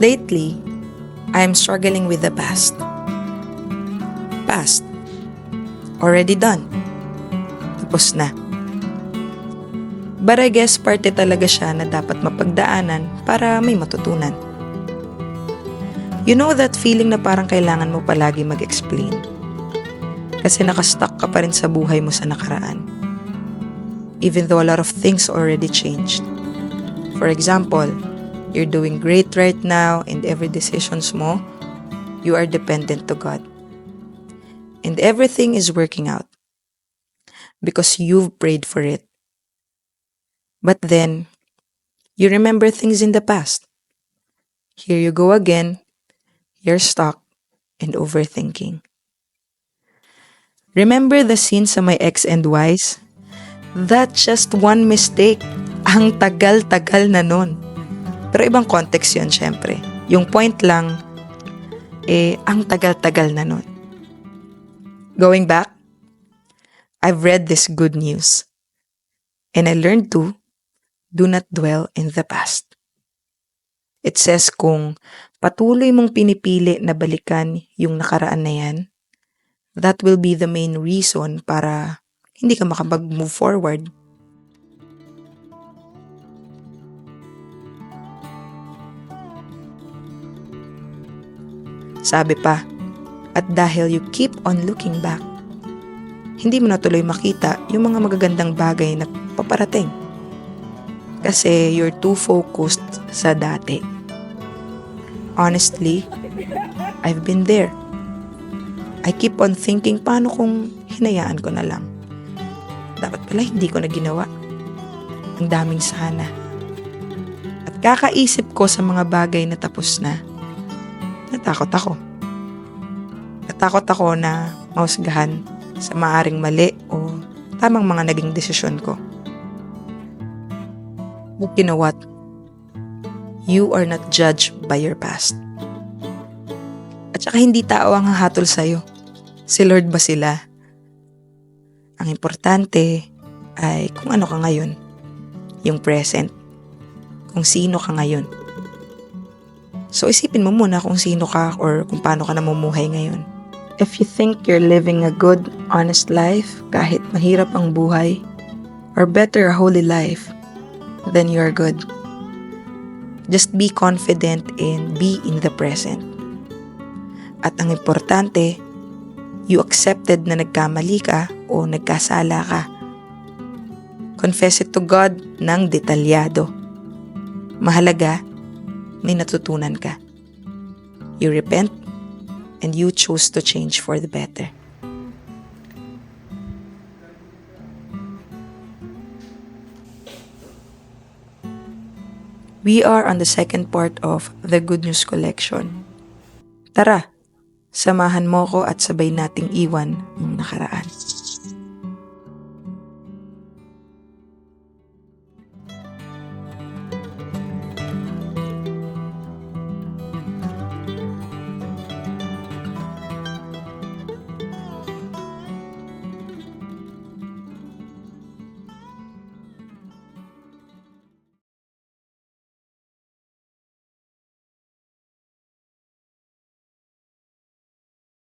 Lately, I am struggling with the past. Past. Already done. Tapos na. But I guess parte talaga siya na dapat mapagdaanan para may matutunan. You know that feeling na parang kailangan mo palagi mag-explain? Kasi nakastuck ka pa rin sa buhay mo sa nakaraan. Even though a lot of things already changed. For example, you're doing great right now and every decisions mo, you are dependent to God. And everything is working out. Because you've prayed for it. But then, you remember things in the past. Here you go again, you're stuck and overthinking. Remember the scene sa my X and Y's? That's just one mistake. Ang tagal-tagal na nun. Pero ibang context yun, syempre. Yung point lang, ang tagal-tagal na nun. Going back, I've read this good news. And I learned to do not dwell in the past. It says kung patuloy mong pinipili na balikan yung nakaraan na yan, that will be the main reason para hindi ka makapag-move forward. Sabi pa, at dahil you keep on looking back, hindi mo na tuloy makita yung mga magagandang bagay na paparating. Kasi you're too focused sa dati. Honestly, I've been there. I keep on thinking, paano kung hinayaan ko na lang? Dapat pala hindi ko na ginawa. Ang daming sana. At kakaisip ko sa mga bagay na tapos na, natakot ako. Natakot ako na mahusgahan sa maaring mali o tamang mga naging desisyon ko. But you know what? You are not judged by your past. At saka hindi tao ang hahatol sa'yo. Si Lord ba sila? Ang importante ay kung ano ka ngayon. Yung present. Kung sino ka ngayon. So isipin mo muna kung sino ka or kung paano ka namumuhay ngayon. If you think you're living a good, honest life, kahit mahirap ang buhay, or better a holy life, then you are good. Just be confident and be in the present. At ang importante, you accepted na nagkamali ka o nagkasala ka. Confess it to God ng detalyado. Mahalaga, may natutunan ka. You repent and you choose to change for the better. We are on the second part of the Good News Collection. Tara, samahan mo ko at sabay nating iwan ang nakaraan.